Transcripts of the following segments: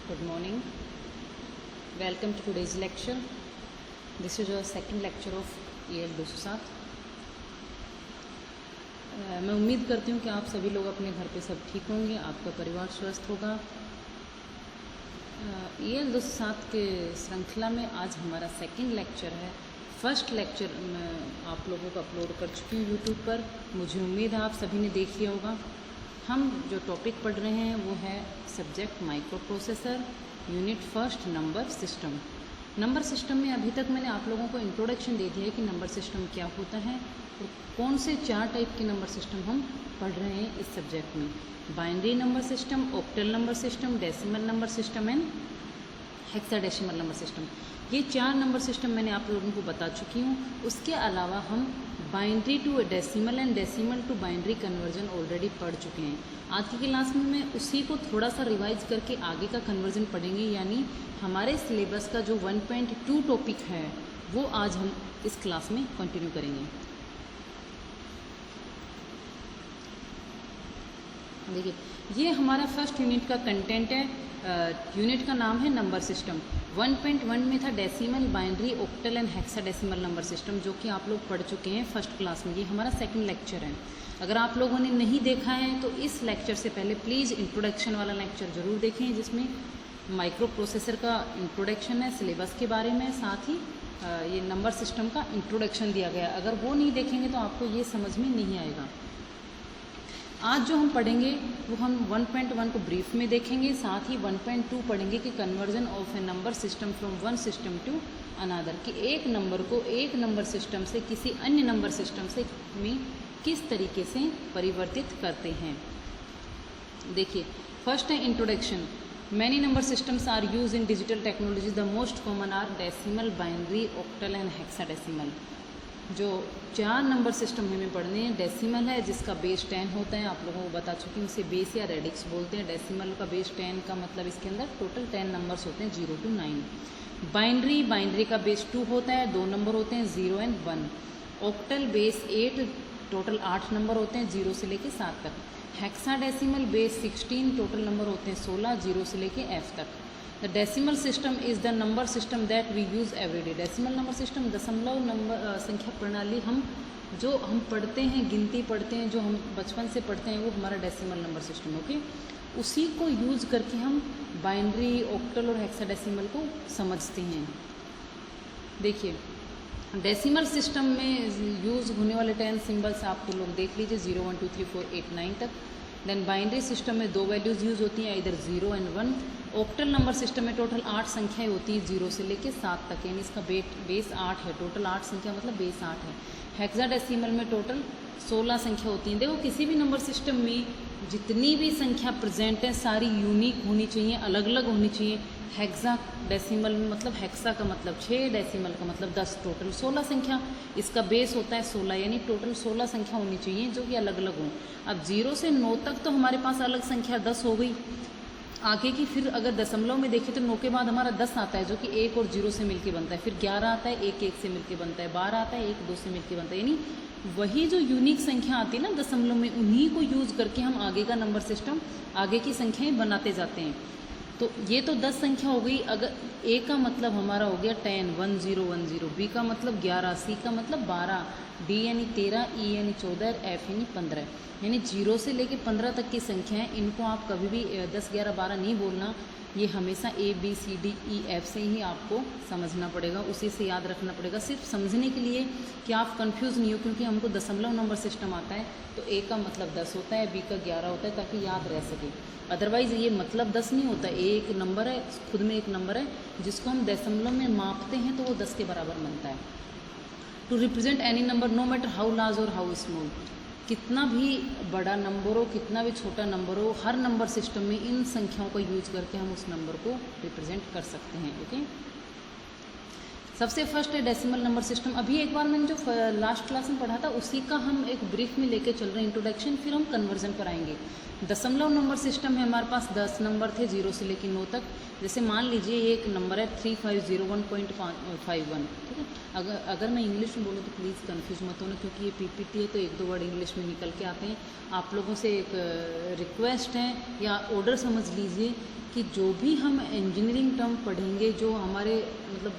Good morning. Welcome to today's lecture. This is our second lecture of EL 207. मैं उम्मीद करती हूँ कि आप सभी लोग अपने घर पे सब ठीक होंगे, आपका परिवार स्वस्थ होगा। EL 207 के श्रृंखला में आज हमारा सेकंड लेक्चर है। फर्स्ट लेक्चर मैं आप लोगों को अपलोड कर चुकी हूँ यूट्यूब पर। मुझे उम्मीद है आप सभी ने देख लिया होगा। हम जो टॉपिक पढ़ रहे हैं वो है subject micro processor, unit first number system. Number system में अभी तक मैंने आप लोगों को इंट्रोडक्शन दे दिया है कि नंबर सिस्टम क्या होता है और कौन से 4 टाइप के नंबर सिस्टम हम पढ़ रहे हैं इस सब्जेक्ट में। Binary number system, octal number system, decimal number system and hexadecimal number system. ये 4 नंबर सिस्टम मैंने आप लोगों को बता चुकी हूँ। उसके अलावा हम binary to decimal and decimal to binary conversion already पढ़ चुके हैं। आज की क्लास में मैं उसी को थोड़ा सा रिवाइज करके आगे का कन्वर्जन पढ़ेंगे, यानी हमारे सिलेबस का जो 1.2 टॉपिक है वो आज हम इस क्लास में कंटिन्यू करेंगे। देखिए, ये हमारा फर्स्ट यूनिट का कंटेंट है। यूनिट का नाम है नंबर सिस्टम। 1.1 में था decimal, binary, octal and hexadecimal number system, जो कि आप लोग पढ़ चुके हैं फर्स्ट क्लास में। ये हमारा सेकंड लेक्चर है। अगर आप लोगों ने नहीं देखा है तो इस लेक्चर से पहले प्लीज़ इंट्रोडक्शन वाला लेक्चर ज़रूर देखें, जिसमें माइक्रो प्रोसेसर का इंट्रोडक्शन है सिलेबस के बारे में, साथ ही ये नंबर सिस्टम का इंट्रोडक्शन दिया गया। अगर वो नहीं देखेंगे तो आपको ये समझ में नहीं आएगा। आज जो हम पढ़ेंगे वो हम 1.1 को ब्रीफ में देखेंगे, साथ ही 1.2 पढ़ेंगे कि conversion of a number system from one system to another, कि एक नंबर को एक नंबर सिस्टम से किसी अन्य नंबर सिस्टम से में किस तरीके से परिवर्तित करते हैं। देखिए, फर्स्ट है introduction. Many number systems are use in digital technology. The most common are decimal, binary, octal and hexadecimal. जो 4 नंबर होते हमें पढ़ने हैं, डेसिमल है जिसका बेस 10 होता है, आप लोगों को बता चुकी हूँ, उसे बेस या रेडिक्स बोलते हैं। डेसिमल का बेस 10 का मतलब इसके अंदर टोटल 10 नंबर्स होते हैं 0 to 9। बाइनरी का बेस 2 होता है, 2 नंबर होते हैं 0 and 1। Octal base 8, total 8 number होते हैं 0 से लेके 7 तक। हेक्साडेसिमल बेस 16, टोटल नंबर होते हैं 16, 0 से लेके F तक। The decimal system is the number system that we use everyday. Decimal number system दशमलव नंबर संख्या प्रणाली हम पढ़ते हैं, गिनती पढ़ते हैं, जो हम बचपन से पढ़ते हैं, वो हमारा डेसिमल नंबर सिस्टम। ओके, उसी को यूज़ करके हम बाइनरी, ऑक्टल और हेक्साडेसिमल को समझते हैं। देखिए, डेसिमल सिस्टम में यूज़ होने वाले 10 सिंबल्स आपको लोग देख लीजिए, 0 1 2 3 4 8 9 तक। देन बाइनरी सिस्टम में 2 वैल्यूज़ यूज़ होती हैं, इधर 0 and 1। ऑक्टल नंबर सिस्टम में टोटल 8 संख्याएं होती हैं 0 से लेके 7 तक, यानी इसका बेस 8 है। टोटल 8 संख्या मतलब बेस 8 है। हेक्साडेसिमल में टोटल 16 संख्या होती हैं। देखो, किसी भी नंबर सिस्टम में जितनी भी संख्या प्रेजेंट है सारी यूनिक होनी चाहिए, अलग अलग होनी चाहिए। हेक्साडेसिमल में मतलब हेक्सा का मतलब 6, डेसिमल का मतलब 10, टोटल 16 संख्या। इसका बेस होता है 16, यानी टोटल 16 संख्या होनी चाहिए जो कि अलग अलग हों। अब 0 से 9 तक तो हमारे पास अलग संख्या 10 हो गई। आगे की फिर अगर दशमलव में देखें तो 9 के बाद हमारा 10 आता है, जो कि 1 और 0 से मिलके बनता है। फिर 11 आता है, 1 1 से मिलके बनता है। 12 आता है, 1 2 से मिलके बनता है। यानी वही जो यूनिक संख्या आती है ना दशमलव में, उन्हीं को यूज़ करके हम आगे का नंबर सिस्टम, आगे की संख्याएं बनाते जाते हैं। तो ये तो 10 संख्या हो गई। अगर ए का मतलब हमारा हो गया 10, 1 0 1 0, बी का मतलब 11, सी का मतलब 12, डी यानी 13, ई यानी 14, एफ यानी 15। यानी 0 से लेके 15 तक की संख्या है। इनको आप कभी भी 10 11 12 नहीं बोलना, ये हमेशा A B C D E F से ही आपको समझना पड़ेगा, उसी से याद रखना पड़ेगा, सिर्फ समझने के लिए कि आप कंफ्यूज नहीं हो। क्योंकि हमको दशमलव नंबर सिस्टम आता है तो A का मतलब 10 होता है, B का 11 होता है, ताकि याद रह सके। अदरवाइज़ ये मतलब 10 नहीं होता। A एक नंबर है, खुद में एक नंबर है, जिसको हम दशमलव में मापते हैं तो वो 10 के बराबर बनता है। To represent any number no matter how large और हाउ स्मॉल, कितना भी बड़ा नंबर हो, कितना भी छोटा नंबर हो, हर नंबर सिस्टम में इन संख्याओं का यूज करके हम उस नंबर को रिप्रेजेंट कर सकते हैं। ओके, सबसे फर्स्ट है डेसिमल नंबर सिस्टम। अभी एक बार मैंने जो लास्ट क्लास में पढ़ा था उसी का हम एक ब्रीफ में लेके चल रहे हैं इंट्रोडक्शन, फिर हम कन्वर्जन पर आएंगे। दशमलव नंबर सिस्टम है, हमारे पास 10 नंबर थे 0 से लेकर 9 तक। जैसे मान लीजिए ये एक नंबर है 3501.51, ठीक है। अगर मैं इंग्लिश में बोलूँ तो प्लीज़ कंफ्यूज मत होना, क्योंकि ये पीपीटी है तो एक दो वर्ड इंग्लिश में निकल के आते हैं। आप लोगों से एक रिक्वेस्ट है या ऑर्डर समझ लीजिए कि जो भी हम इंजीनियरिंग टर्म पढ़ेंगे, जो हमारे मतलब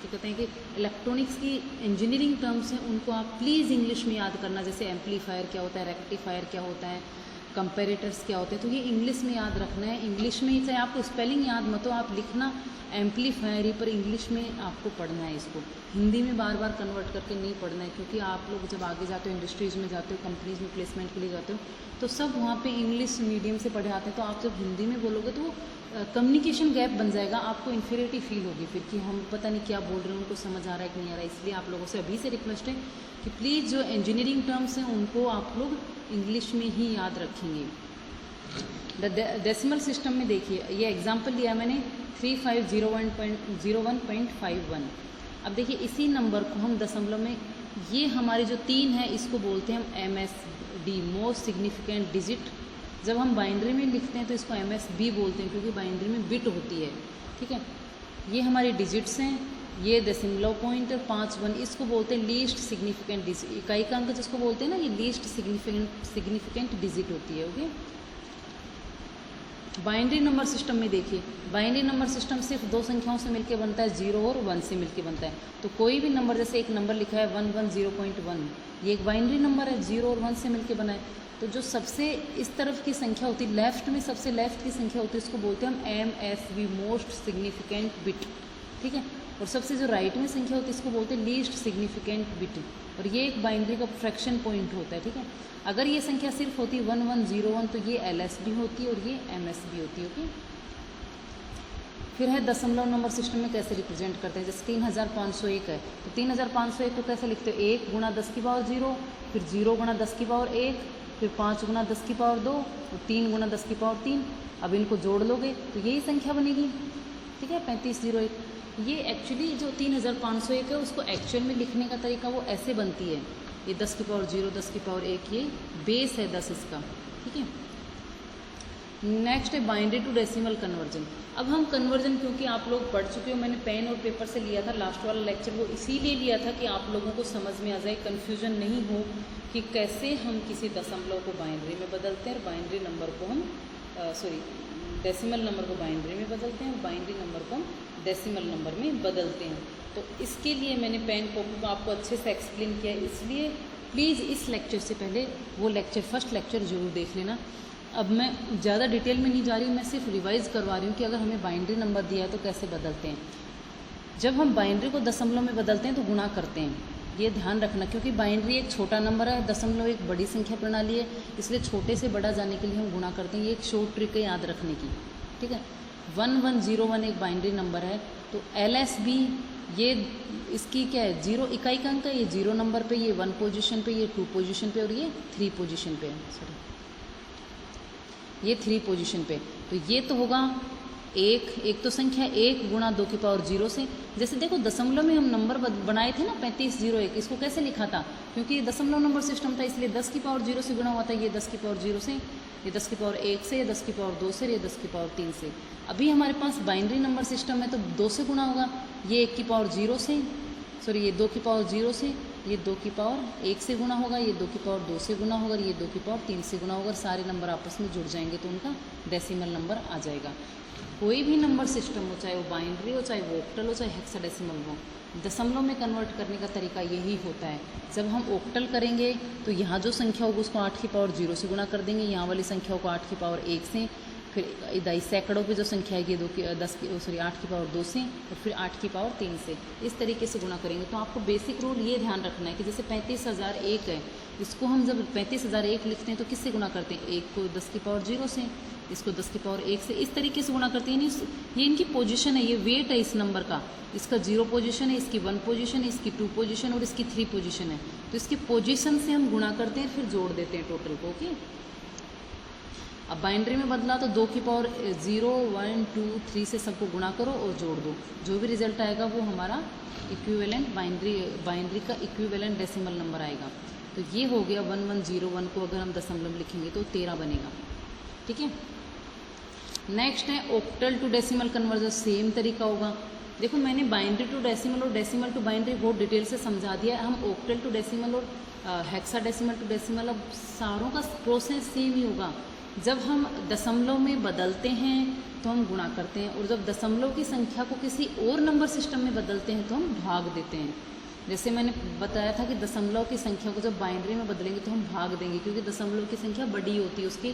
क्या कहते हैं कि इलेक्ट्रॉनिक्स की इंजीनियरिंग टर्म्स हैं, उनको आप प्लीज़ इंग्लिश में याद करना। जैसे एम्पलीफायर क्या होता है, रेक्टिफायर क्या होता है, कंपेरेटर्स क्या होते हैं, तो ये इंग्लिश में याद रखना है। इंग्लिश में ही, चाहे आपको स्पेलिंग याद मत हो, आप लिखना एम्पलीफायर ही, पर इंग्लिश में आपको पढ़ना है इसको। हिंदी में बार बार कन्वर्ट करके नहीं पढ़ना है, क्योंकि आप लोग जब आगे जाते हो, इंडस्ट्रीज़ में जाते हो, कंपनीज़ में प्लेसमेंट के लिए जाते हो, तो सब वहाँ पे इंग्लिश मीडियम से पढ़े आते हैं। तो आप जब हिंदी में बोलोगे तो वो कम्युनिकेशन गैप बन जाएगा, आपको इन्फीरियरिटी फील होगी फिर कि हम पता नहीं क्या बोल रहे हैं, उनको समझ आ रहा है कि नहीं आ रहा है। इसलिए आप लोगों से अभी से रिक्वेस्ट है कि प्लीज़ जो इंजीनियरिंग टर्म्स हैं उनको आप लोग इंग्लिश में ही याद रखेंगे। डेसिमल सिस्टम में देखिए, ये एग्जाम्पल लिया मैंने 3501.51। अब देखिए इसी नंबर को हम दशमलव में, ये हमारे जो 3 है इसको बोलते हैं हम MSD, मोस्ट सिग्निफिकेंट डिजिट। जब हम बाइनरी में लिखते हैं तो इसको MSB बोलते हैं, क्योंकि बाइनरी में बिट होती है, ठीक है। ये हमारे डिजिट्स हैं, ये दशमलव पॉइंट 51, इसको बोलते हैं लीस्ट सिग्निफिकेंट डिजिट, इकाई का अंक जिसको बोलते हैं ना, ये लीस्ट सिग्निफिकेंट डिजिट होती है, ओके। बाइनरी नंबर सिस्टम में देखिए, बाइनरी नंबर सिस्टम सिर्फ 2 संख्याओं से मिलकर बनता है, 0 और 1 से मिलकर बनता है। तो कोई भी नंबर, जैसे एक नंबर लिखा है 110.1, ये एक बाइनरी नंबर है, 0 और 1 से मिलकर बना है। तो जो सबसे इस तरफ की संख्या होती है, लेफ्ट में सबसे लेफ्ट की संख्या होती है, इसको बोलते हैं हम MSB, मोस्ट सिग्निफिकेंट बिट, ठीक है। और सबसे जो राइट में संख्या होती है इसको बोलते हैं लीस्ट सिग्निफिकेंट बिट, और ये एक बाइनरी का फ्रैक्शन पॉइंट होता है, ठीक है। अगर ये संख्या सिर्फ होती 1101 तो ये LSB होती है और ये MSB होती है, ओके। फिर है दशमलव नंबर सिस्टम में कैसे रिप्रेजेंट करते हैं। जैसे 3501 है तो 3501 को कैसे लिखते हो, 1 गुणा 10 की पावर 0, फिर 0 गुणा 10 की पावर 1, फिर 5 गुणा 10 की पावर 2 और 3 गुणा 10 की पावर 3। अब इनको जोड़ लोगे तो यही संख्या बनेगी, ठीक है, 3501। ये एक्चुअली जो 3501 है उसको एक्चुअल में लिखने का तरीका वो ऐसे बनती है, ये 10 की पावर 0, 10 की पावर 1, ये बेस है 10 इसका, ठीक है। नेक्स्ट है बाइनरी टू डेसिमल कन्वर्जन। अब हम कन्वर्जन, क्योंकि आप लोग पढ़ चुके हो, मैंने पेन और पेपर से लिया था लास्ट वाला लेक्चर, वो इसीलिए लिया था कि आप लोगों को समझ में आ जाए, कन्फ्यूजन नहीं हो कि कैसे हम किसी दशमलव को बाइनरी में बदलते हैं और बाइनरी नंबर को हम डेसिमल नंबर को बाइनरी में बदलते हैं और बाइनरी नंबर को हम डेसिमल नंबर में बदलते हैं। तो इसके लिए मैंने पेन कॉपी को आपको अच्छे से एक्सप्लेन किया है, इसलिए प्लीज़ इस लेक्चर से पहले वो लेक्चर, फर्स्ट लेक्चर जरूर देख लेना। अब मैं ज़्यादा डिटेल में नहीं जा रही हूँ, मैं सिर्फ रिवाइज़ करवा रही हूँ कि अगर हमें बाइनरी नंबर दिया है तो कैसे बदलते हैं। जब हम बाइनरी को दशमलव में बदलते हैं तो गुणा करते हैं, ये ध्यान रखना, क्योंकि बाइनरी एक छोटा नंबर है, दशमलव एक बड़ी संख्या प्रणाली है, इसलिए छोटे से बड़ा जाने के लिए हम गुणा करते हैं। ये एक शॉर्ट ट्रिक है याद रखने की, ठीक है। 1101 एक बाइनरी नंबर है, तो LSB ये इसकी क्या है, 0 इकाई का अंक है, ये 0 नंबर पे, ये 1 पोजीशन पे, ये 2 पोजीशन पे और ये 3 पोजीशन पे है, सॉरी ये 3 पोजीशन पे। तो ये तो होगा एक तो संख्या 1 गुणा 2 की पावर 0 से। जैसे देखो दशमलव में हम नंबर बनाए थे ना 3501, इसको कैसे लिखा था, क्योंकि ये दशमलव नंबर सिस्टम था इसलिए 10 की पावर 0 से गुणा हुआ था, ये 10 की पावर 0 से, ये 10 की पावर 1 से, ये 10 की पावर 2 से, ये 10 की पावर 3 से। अभी हमारे पास बाइनरी नंबर सिस्टम है तो 2 से गुणा होगा, ये 1 की पावर 0 से, सॉरी ये 2 की पावर 0 से, ये 2 की पावर 1 से गुणा होगा, ये 2 की पावर 2 से गुणा होगा, ये 2 की पावर 3 से गुणा होगा, सारे नंबर आपस में जुड़ जाएंगे तो उनका डेसिमल नंबर आ जाएगा। कोई भी नंबर सिस्टम हो, चाहे वो बाइनरी हो, चाहे वो ऑक्टल हो, चाहे हेक्साडेसिमल हो, दशमलव में कन्वर्ट करने का तरीका यही होता है। जब हम ऑक्टल करेंगे तो यहाँ जो संख्या होगी उसको 8 की पावर 0 से गुणा कर देंगे, यहाँ वाली संख्या को 8 की पावर 1 से, फिर इधर सैकड़ों पे जो संख्या आएगी 8 की पावर 2 से और फिर 8 की पावर 3 से, इस तरीके से गुणा करेंगे। तो आपको बेसिक रूल ये ध्यान रखना है कि जैसे 35,001 है, इसको हम जब 35,001 लिखते हैं तो किससे गुणा करते हैं, 1 को 10 की पावर 0 से, इसको 10 की पावर 1 से, इस तरीके से गुणा करते हैं। ये इनकी पोजीशन है, ये वेट है इस नंबर का, इसका 0 पोजीशन है, इसकी 1 पोजीशन है, इसकी 2 पोजीशन और इसकी 3 पोजीशन है। तो इसकी पोजीशन से हम गुणा करते हैं, फिर जोड़ देते हैं टोटल को, ओके। अब बाइनरी में बदला तो 2 की पावर 0, 1, 2, 3 से सबको गुणा करो और जोड़ दो, जो भी रिजल्ट आएगा वो हमारा इक्विवेलेंट बाइनरी का इक्विवेलेंट डेसिमल नंबर आएगा। तो ये हो गया 1101 को अगर हम दशमलव लिखेंगे तो 13 बनेगा, ठीक है। नेक्स्ट है octal to decimal conversion, same तरीका होगा। देखो मैंने बाइनरी टू डेसिमल और डेसिमल टू बाइनरी बहुत डिटेल से समझा दिया है। हम ऑक्टल टू डेसिमल और हेक्साडेसिमल टू डेसिमल, अब सारों का प्रोसेस सेम ही होगा। जब हम दशमलव में बदलते हैं तो हम गुणा करते हैं, और जब दशमलव की संख्या को किसी और नंबर सिस्टम में बदलते हैं तो हम भाग देते हैं। जैसे मैंने बताया था कि दशमलव की संख्या को जब बाइनरी में बदलेंगे तो हम भाग देंगे, क्योंकि दशमलव की संख्या बड़ी होती है, उसकी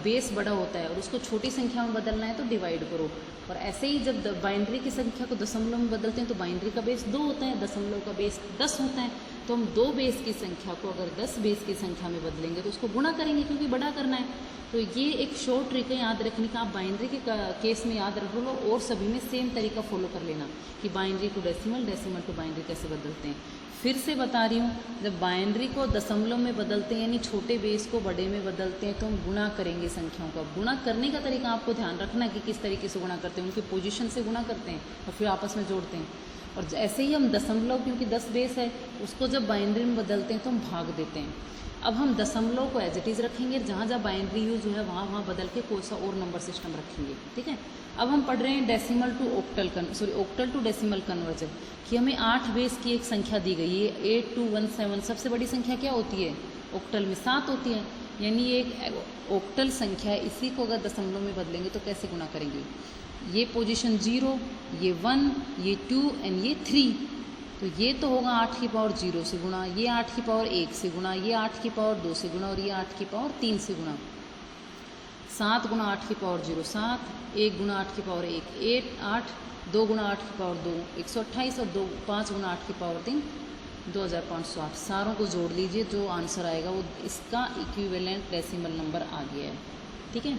बेस बड़ा होता है, और उसको छोटी संख्या में बदलना है तो डिवाइड करो। और ऐसे ही जब बाइनरी की संख्या को दशमलव में बदलते हैं तो बाइनरी का बेस 2 होता है, दशमलव का बेस 10 होता है। तो हम 2 बेस की संख्या को अगर 10 बेस की संख्या में बदलेंगे तो उसको गुणा करेंगे, क्योंकि बड़ा करना है। तो ये एक शॉर्ट ट्रिक है याद रखने का। आप बाइनरी के केस में याद रख लो, और सभी में सेम तरीका फॉलो कर लेना कि binary to decimal, decimal to binary कैसे बदलते हैं। फिर से बता रही हूँ, जब बाइनरी को दशमलव में बदलते हैं यानी छोटे बेस को बड़े में बदलते हैं तो हम गुणा करेंगे संख्याओं का। गुणा करने का तरीका आपको ध्यान रखना है कि किस तरीके से गुणा करते हैं, उनकी पोजीशन से गुणा करते हैं और फिर आपस में जोड़ते हैं। और ऐसे ही हम दशमलव, क्योंकि 10 बेस है, उसको जब बाइनरी में बदलते हैं तो हम भाग देते हैं। अब हम दशमलव को एज इट इज़ रखेंगे, जहाँ जहाँ बाइनरी यूज है वहाँ बदल के कोई सा और नंबर सिस्टम रखेंगे, ठीक है। अब हम पढ़ रहे हैं decimal to octal to decimal conversion, कि हमें 8 बेस की एक संख्या दी गई है 8217। सबसे बड़ी संख्या क्या होती है ऑक्टल में? 7 होती है, यानी ये एक ऑक्टल संख्या है। इसी को अगर दशमलव में बदलेंगे तो कैसे गुणा करेंगे? ये पोजीशन 0, ये 1, ये 2 एंड ये 3। तो ये तो होगा 8 की पावर 0 से गुणा, ये 8 की पावर 1 से गुणा, ये 8 की पावर 2 से गुणा, और ये 8 की पावर 3 से गुणा। 7 गुणा 8 की पावर 0 7, 1 गुणा 8 की पावर 1 8, 2 गुणा 8 की पावर 2 128, और 5 गुणा 8 की पावर 3 2508। सारों को जोड़ लीजिए, जो आंसर आएगा वो इसका इक्विवेलेंट डेसिमल नंबर आ गया है, ठीक है।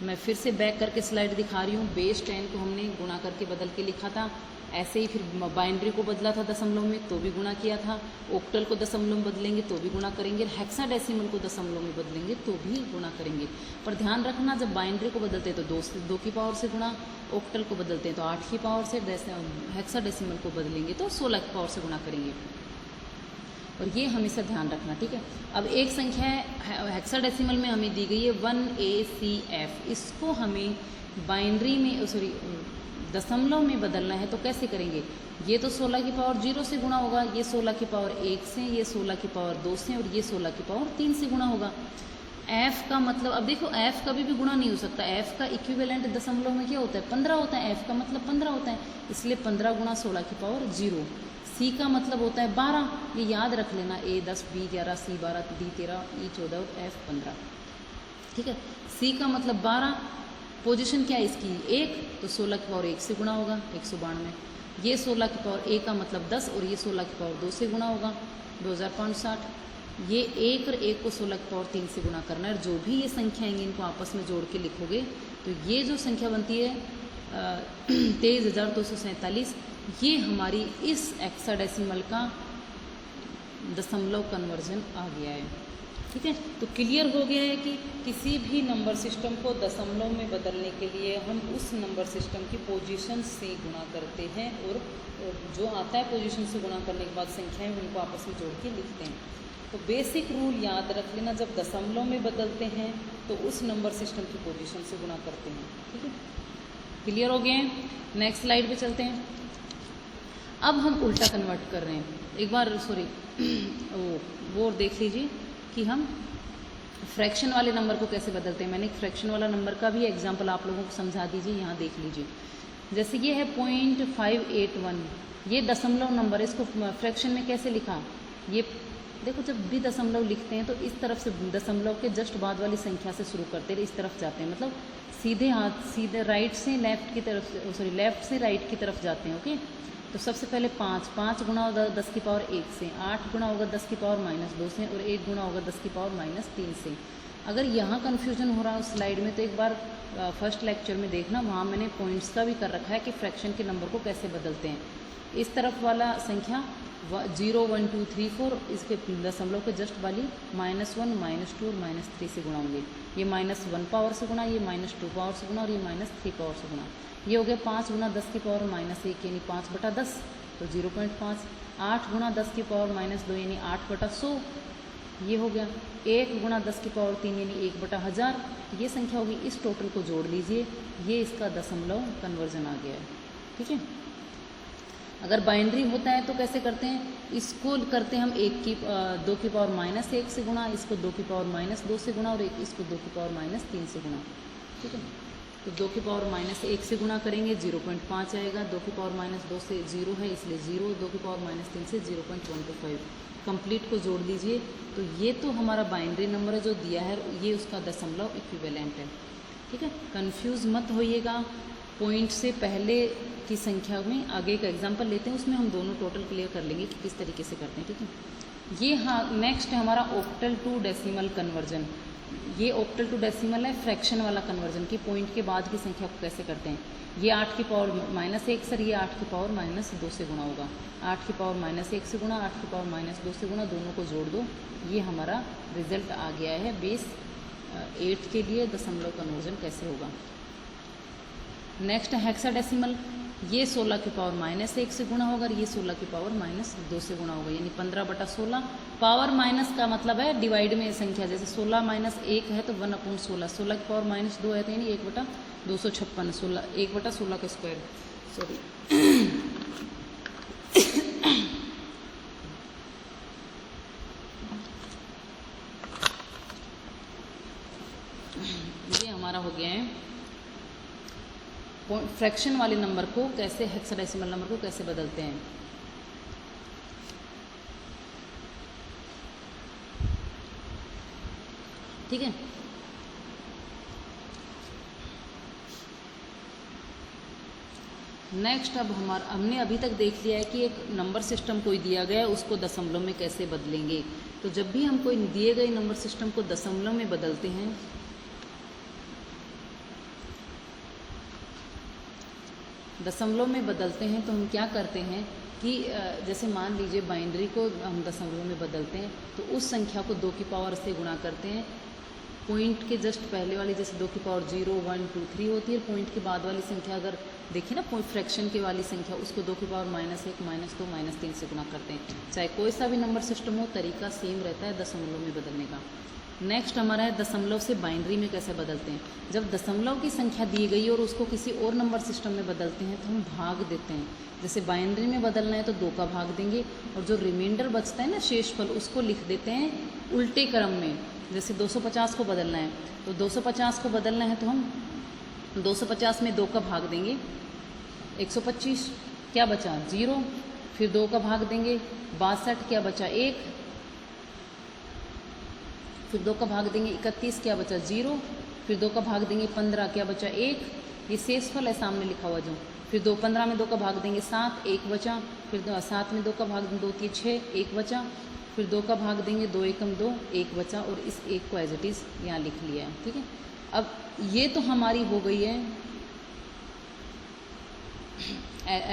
मैं फिर से बैक करके स्लाइड दिखा रही हूँ। बेस 10 को हमने गुणा करके बदल के लिखा था, ऐसे ही फिर बाइनरी को बदला था दशमलव में तो भी गुणा किया था, ऑक्टल को दशमलव में बदलेंगे तो भी गुणा करेंगे, हेक्साडेसिमल को दशमलव में बदलेंगे तो भी गुणा करेंगे। पर ध्यान रखना, जब बाइनरी को बदलते हैं तो 2 की पावर से गुणा, ऑक्टल को बदलते हैं तो 8 की पावर से, हेक्साडेसिमल को बदलेंगे तो 16 की पावर से गुणा करेंगे, और ये हमेशा ध्यान रखना, ठीक है। अब एक संख्या है हेक्साडेसिमल में हमें दी गई है 1ACF, इसको हमें बाइनरी में दशमलव में बदलना है तो कैसे करेंगे? ये तो 16 की पावर 0 से गुणा होगा, ये 16 की पावर 1 से, ये 16 की पावर 2 से, और ये 16 की पावर 3 से गुणा होगा। f का मतलब, अब देखो f कभी भी गुणा नहीं हो सकता, f का इक्विवेलेंट दशमलव में क्या होता है? 15 होता है, f का मतलब 15 होता है, इसलिए 15 गुणा 16 की पावर 0। c का मतलब होता है 12, ये याद रख लेना, a 10, b 11, c 12, d 13, e 14 और f 15, ठीक है। c का मतलब 12, पोजीशन क्या है इसकी 1, तो 16 की पावर 1 से गुणा होगा 192। ये 16 की पावर 1 का मतलब 10, और ये 16 की पावर 2 से गुणा होगा 2560। ये 1 और 1 को 16 की पावर 3 से गुणा करना है, और जो भी ये संख्या आएंगी इनको आपस में जोड़ के लिखोगे तो ये जो संख्या बनती है 23,247, ये हमारी इस हेक्साडेसिमल का दशमलव कन्वर्जन आ गया है, ठीक है। तो क्लियर हो गया है कि किसी भी नंबर सिस्टम को दशमलव में बदलने के लिए हम उस नंबर सिस्टम की पोजीशन से गुणा करते हैं, और जो आता है पोजीशन से गुणा करने के बाद संख्याएं उनको आपस में जोड़ के लिखते हैं। तो बेसिक रूल याद रख लेना, जब दशमलव में बदलते हैं तो उस नंबर सिस्टम की पोजीशन से गुणा करते हैं, ठीक है। क्लियर हो गए हैं? नेक्स्ट स्लाइड पे चलते हैं। अब हम उल्टा कन्वर्ट कर रहे हैं, एक बार वो देख लीजिए कि हम फ्रैक्शन वाले नंबर को कैसे बदलते हैं। मैंने एक फ्रैक्शन वाला नंबर का भी एग्जांपल आप लोगों को समझा दीजिए, यहाँ देख लीजिए। जैसे ये है 0.581, ये दशमलव नंबर, इसको फ्रैक्शन में कैसे लिखा? ये देखो, जब भी दशमलव लिखते हैं तो इस तरफ से दशमलव के जस्ट बाद वाली संख्या से शुरू करते हैं, इस तरफ जाते हैं, मतलब सीधे हाथ, सीधे राइट से लेफ्ट की तरफ, लेफ्ट से राइट की तरफ जाते हैं, ओके। तो सबसे पहले 5 गुणा होगा 10 की पावर 1 से, 8 गुणा होगा 10 की पावर -2 से, और 1 गुणा होगा 10 की पावर -3 से। अगर यहाँ कन्फ्यूजन हो रहा है उस स्लाइड में तो एक बार फर्स्ट लेक्चर में देखना, वहाँ मैंने पॉइंट्स का भी कर रखा है कि फ्रैक्शन के नंबर को कैसे बदलते हैं। इस तरफ वाला संख्या 0 1 2 3 4, इसके दशमलव के जस्ट वाली -1 -2 और -3 से गुणा होंगे। ये -1 पावर से गुणा, ये -2 पावर से गुणा, और ये -3 पावर से गुणा। ये हो गया 5 गुणा 10 की पावर -1 यानी 5/10, तो 0.5। 8 गुणा 10 की पावर -2 यानी 8/100, ये हो गया 1 गुणा 10 की पावर 3 यानी 1/1000, ये संख्या होगी। इस टोटल को जोड़ लीजिए, ये इसका दशमलव कन्वर्जन आ गया है, ठीक है। अगर बाइनरी होता है तो कैसे करते हैं, इसको करते हैं हम 2 की पावर -1 से गुणा, इसको 2 की पावर -2 से गुणा और इसको 2 की पावर -3 से गुणा, ठीक है। तो 2 की पावर -1 से गुणा करेंगे 0.5 आएगा, 2 की पावर -2 से 0 है इसलिए 0, 2 की पावर -3 से 0.125, कंप्लीट को जोड़ दीजिए। तो ये तो हमारा बाइनरी नंबर है जो दिया है, ये उसका दशमलव इक्विवेलेंट है, ठीक है। कंफ्यूज मत होइएगा, पॉइंट से पहले की संख्या में आगे एक एग्जांपल लेते हैं, उसमें हम दोनों टोटल क्लियर कर लेंगे कि किस तरीके से करते हैं, ठीक है। ये हाँ नेक्स्ट है हमारा ऑक्टल टू डेसिमल कन्वर्जन। ये ऑक्टल टू डेसिमल है फ्रैक्शन वाला कन्वर्जन की पॉइंट के बाद की संख्या को कैसे करते हैं। ये 8 की पावर -1 सर, ये 8 की पावर -2 से गुणा होगा, 8 की पावर -1 से गुणा, 8 की पावर -2 से गुणा, दोनों को जोड़ दो, ये हमारा रिजल्ट आ गया है। बेस 8 के लिए दशमलव कन्वर्जन कैसे होगा। नेक्स्ट हेक्साडेसिमल, ये 16 की पावर -1 से गुणा होगा, ये 16 की पावर -2 से गुणा होगा, यानी 15/16। पावर माइनस का मतलब है डिवाइड में संख्या, जैसे 16 - 1 है तो 1/16, 16 की पावर -2 है तो यानी 1/256, 1/16 का स्क्वायर, सॉरी। ये हमारा हो गया है फ्रैक्शन वाले नंबर को कैसे, हेक्साडेसिमल नंबर को कैसे बदलते हैं। ठीक है, नेक्स्ट अब हमने अभी तक देख लिया है कि एक नंबर सिस्टम कोई दिया गया है उसको दशमलव में कैसे बदलेंगे। तो जब भी हम कोई दिए गए नंबर सिस्टम को दशमलव में बदलते हैं, तो हम क्या करते हैं कि जैसे मान लीजिए बाइनरी को हम दशमलव में बदलते हैं तो उस संख्या को 2 की पावर से गुणा करते हैं। पॉइंट के जस्ट पहले वाली जैसे 2 की पावर 0, 1, 2, 3 होती है, पॉइंट के बाद वाली संख्या अगर देखिए ना पॉइंट फ्रैक्शन के वाली संख्या, उसको 2 की पावर -1, -2, -3 से गुणा करते हैं। चाहे कोई सा भी नंबर सिस्टम हो, तरीका सेम रहता है दशमलव में बदलने का। नेक्स्ट हमारा है दशमलव से बाइनरी में कैसे बदलते हैं। जब दशमलव की संख्या दी गई और उसको किसी और नंबर सिस्टम में बदलते हैं तो हम भाग देते हैं। जैसे बाइनरी में बदलना है तो 2 का भाग देंगे और जो रिमाइंडर बचता है ना शेषफल, उसको लिख देते हैं उल्टे क्रम में। जैसे 250 को बदलना है तो 250 को बदलना है तो हम 250 में 2 का भाग देंगे, 125 क्या बचा 0, फिर 2 का भाग देंगे 62 क्या बचा 1, फिर 2 का भाग देंगे 31 क्या बचा 0, फिर 2 का भाग देंगे 15 क्या बचा 1, ये शेषफल है सामने लिखा हुआ जो। फिर 15 में 2 का भाग देंगे 7, 1 बचा, फिर 7 में 2 का भाग देंगे 2, 3, 6, 1 बचा, फिर 2 का भाग देंगे 2, 1, 2, 1 बचा और इस 1 को एज इट इज़ यहाँ लिख लिया है। ठीक है, अब ये तो हमारी हो गई है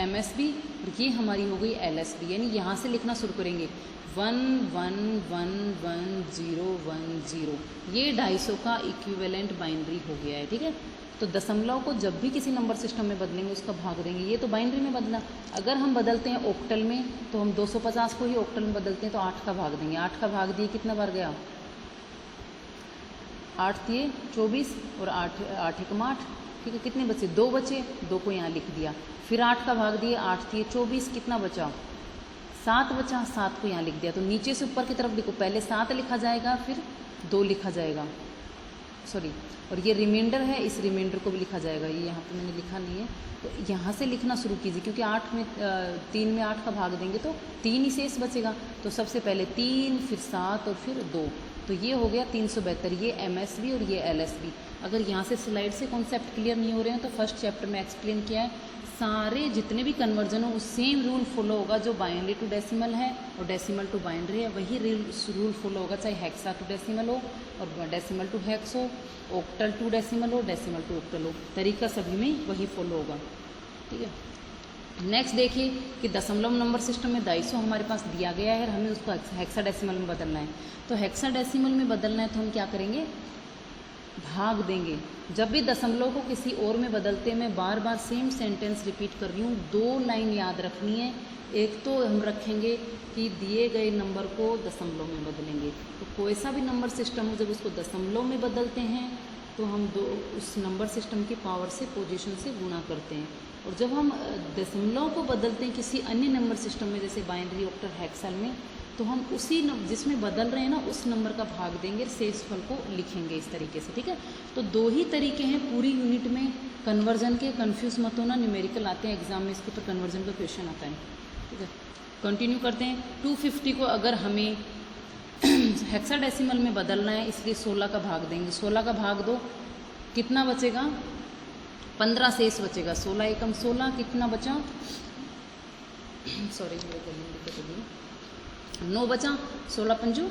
MSB और ये हमारी हो गई LSB, यानी यहाँ से लिखना शुरू करेंगे 1 1 1 1 0 1 0, ये 250 का इक्विवेलेंट बाइनरी हो गया है। ठीक है, तो दशमलव को जब भी किसी नंबर सिस्टम में बदलेंगे उसका भाग देंगे। ये तो बाइनरी में बदला। अगर हम बदलते हैं ऑक्टल में तो हम 250 को ही ऑक्टल में बदलते हैं तो 8 का भाग देंगे। 8 का भाग दिए कितना बार गया, 8 दिए 24 और 8 1 8। ठीक है, कितने बचे 2 बचे, 2 को यहाँ लिख दिया। फिर 8 का भाग दिए 8 दिए 24, कितना बचा 7 बचा, 7 को यहाँ लिख दिया। तो नीचे से ऊपर की तरफ लिखो, पहले 7 लिखा जाएगा फिर 2 लिखा जाएगा, सॉरी, और ये रिमाइंडर है, इस रिमाइंडर को भी लिखा जाएगा। ये यहाँ पे मैंने लिखा नहीं है तो यहाँ से लिखना शुरू कीजिए, क्योंकि 3 में 8 का भाग देंगे तो 3 ही शेष बचेगा। तो सबसे पहले 3, फिर 7 और फिर 2, तो ये हो गया 372। ये MSB और ये LSB। अगर यहाँ से स्लाइड से कॉन्सेप्ट क्लियर नहीं हो रहे हैं तो फर्स्ट चैप्टर में एक्सप्लेन किया है। सारे जितने भी कन्वर्जन हो सेम रूल फॉलो होगा, जो बाइनरी टू डेसिमल है और डेसिमल टू बाइनरी है वही रूल फॉलो होगा, चाहे हेक्सा टू डेसिमल हो और डेसिमल टू हेक्स हो, ऑक्टल टू डेसिमल हो, डेसिमल टू ऑक्टल हो, तरीका सभी में वही फॉलो होगा। ठीक है, नेक्स्ट देखिए कि दशमलव नंबर सिस्टम में 250 हमारे पास दिया गया है, हमें उसको हेक्साडेसिमल में बदलना है। तो हेक्साडेसिमल में बदलना है तो हम क्या करेंगे, भाग देंगे। जब भी दशमलव को किसी और में बदलते हैं, मैं बार बार सेम सेंटेंस रिपीट कर रही हूँ, 2 लाइन याद रखनी है। एक तो हम रखेंगे कि दिए गए नंबर को दशमलव में बदलेंगे, तो कोई सा भी नंबर सिस्टम हो, जब उसको दशमलव में बदलते हैं तो हम उस नंबर सिस्टम की पावर से, पोजीशन से गुणा करते हैं। और जब हम दशमलव को बदलते हैं किसी अन्य नंबर सिस्टम में, जैसे बाइनरी, ऑक्टल, हेक्साल में, तो हम उसी जिसमें बदल रहे हैं ना, उस नंबर का भाग देंगे, शेषफल को लिखेंगे इस तरीके से, ठीक है। तो 2 ही तरीके हैं पूरी यूनिट में कन्वर्जन के, कंफ्यूज मत होना, न्यूमेरिकल आते हैं एग्जाम में, इसके ऊपर कन्वर्जन का क्वेश्चन आता है, ठीक है। कंटिन्यू करते हैं। 250 को अगर हमें हेक्साडेसिमल में बदलना है, इसलिए 16 का भाग देंगे। 16 का भाग दो, कितना बचेगा? 15 शेष बचेगा। 16 एकम 16, कितना बचा? सॉरी, 9 बचा। 16 पंजू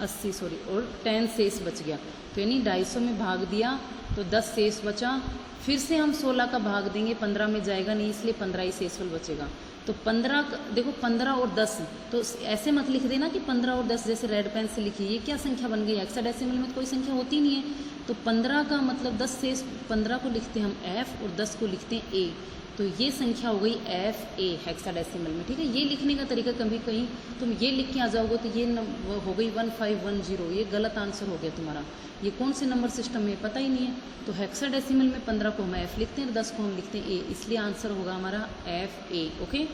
80, सॉरी, और 10 शेष बच गया। तो यानी 250 में भाग दिया तो 10 शेष बचा। फिर से हम 16 का भाग देंगे, 15 में जाएगा नहीं, इसलिए 15 ही शेषफल बचेगा। तो 15, देखो 15 और 10, तो ऐसे मत लिख देना कि 15 और 10 जैसे रेड पेन से लिखिए, ये क्या संख्या बन गई? हेक्साडेसिमल में तो कोई संख्या होती नहीं है। तो 15 का मतलब 10 शेष, 15 को लिखते हैं हम F और 10 को लिखते हैं A, तो ये संख्या हो गई FA हेक्साडेसिमल में, ठीक है। ये लिखने का तरीका, कभी कहीं तुम ये लिख के आ जाओगे तो ये हो गई 1510, ये गलत आंसर हो गया तुम्हारा। ये कौन से नंबर सिस्टम में पता ही नहीं है। तो हेक्साडेसिमल में 15 को हम F लिखते हैं और 10 को हम लिखते हैं A, इसलिए आंसर होगा हमारा FA, ओके।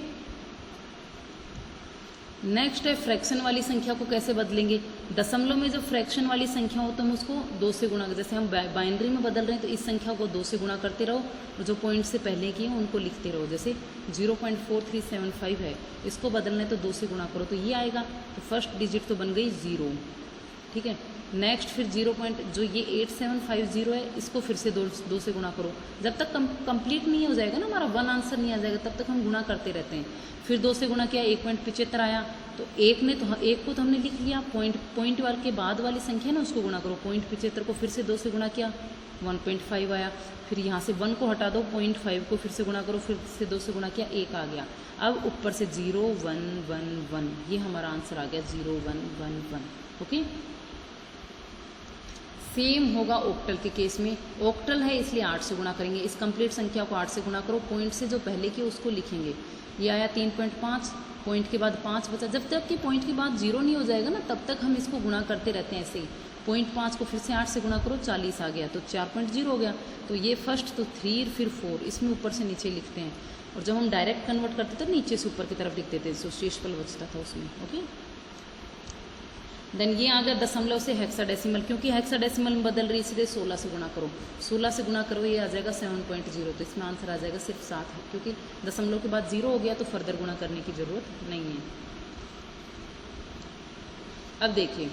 नेक्स्ट है फ्रैक्शन वाली संख्या को कैसे बदलेंगे। दशमलव में जब फ्रैक्शन वाली संख्या हो तो हम उसको 2 से गुणा, जैसे हम बाइनरी में बदल रहे हैं तो इस संख्या को 2 से गुणा करते रहो और जो पॉइंट से पहले की है उनको लिखते रहो। जैसे 0.4375 है, इसको बदलना है तो 2 से गुणा करो तो ये आएगा। तो फर्स्ट डिजिट तो बन गई 0, ठीक है। नेक्स्ट फिर 0. जो ये 8750 है, इसको फिर से 2 से गुणा करो। जब तक कंप्लीट नहीं हो जाएगा ना हमारा 1 आंसर नहीं आ जाएगा, तब तक हम गुणा करते रहते हैं। फिर 2 से गुणा किया, 1.75 आया, तो 1 को तो हमने लिख लिया। पॉइंट वाले के बाद वाली संख्या ना, उसको गुणा करो। 0.75 को फिर से 2 से गुणा किया, 1.5 आया। फिर यहाँ से 1 को हटा दो, 0.5 को फिर से गुणा करो, फिर से 2 से गुणा किया, 1 आ गया। अब ऊपर से 0 1 1 1, ये हमारा आंसर आ गया 0 1 1 1, ओके। सेम होगा ऑक्टल के केस में। ऑक्टल है इसलिए 8 से गुणा करेंगे। इस कंप्लीट संख्या को 8 से गुणा करो, पॉइंट से जो पहले की उसको लिखेंगे। ये आया 3.5, पॉइंट के बाद 5 बचा। जब तक कि पॉइंट के बाद 0 नहीं हो जाएगा ना, तब तक हम इसको गुणा करते रहते हैं ऐसे ही। 0.5 को फिर से 8 से गुणा करो, 40 आ गया, तो 4.0 हो गया। तो ये फर्स्ट, तो 3 फिर 4, इसमें ऊपर से नीचे लिखते हैं। और जब हम डायरेक्ट कन्वर्ट करते थे नीचे से ऊपर की तरफ लिखते थे, तो शेषफल बचता था उसमें, ओके। देन ये आ गया दशमलव से हेक्साडेसिमल, क्योंकि हेक्साडेसिमल में बदल रही इसलिए 16 से गुणा करो। 16 से गुणा करो, ये आ जाएगा 7.0, तो इसमें आंसर आ जाएगा सिर्फ 7 है, क्योंकि दशमलव के बाद 0 हो गया तो फर्दर गुणा करने की जरूरत नहीं है। अब देखिए,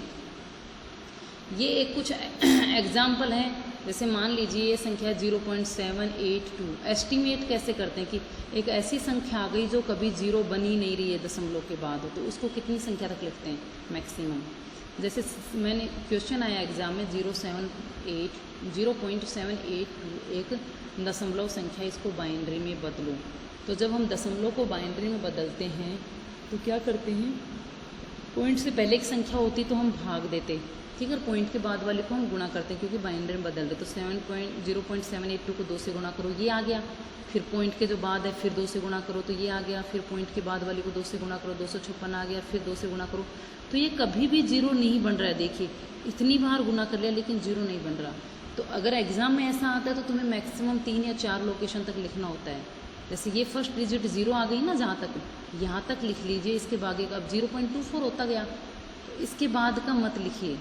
ये एक कुछ एग्जाम्पल है। जैसे मान लीजिए ये संख्या 0.782। एस्टिमेट कैसे करते हैं कि एक ऐसी संख्या आ गई जो कभी 0 बन ही नहीं रही है दशमलव के बाद, तो उसको कितनी संख्या तक लिखते हैं मैक्सिमम। जैसे मैंने क्वेश्चन आया एग्जाम में 0.782, एक दशमलव संख्या, इसको बाइनरी में बदलो। तो जब हम दशमलव को बाइनरी में बदलते हैं तो क्या करते हैं, पॉइंट से पहले एक संख्या होती तो हम भाग देते, ठीक है। पॉइंट के बाद वाले को हम गुणा करते हैं, क्योंकि बाइनरी में बदल रहे। तो 0.782 को 2 से गुणा करो, ये आ गया। फिर पॉइंट के जो बाद है फिर 2 से गुणा करो, तो ये आ गया। फिर पॉइंट के बाद वाली को 2 से गुणा करो, 256 आ गया। फिर 2 से गुणा करो, तो ये कभी भी 0 नहीं बन रहा है। देखिए, इतनी बार गुणा कर लिया लेकिन 0 नहीं बन रहा। तो अगर एग्जाम में ऐसा आता है तो तुम्हें मैक्सिमम 3 या 4 लोकेशन तक लिखना होता है। जैसे ये फर्स्ट डिजिट 0 आ गई ना, जहाँ तक, यहाँ तक लिख लीजिए। इसके बाद अब 0.24 होता गया, तो इसके बाद का मत लिखिए,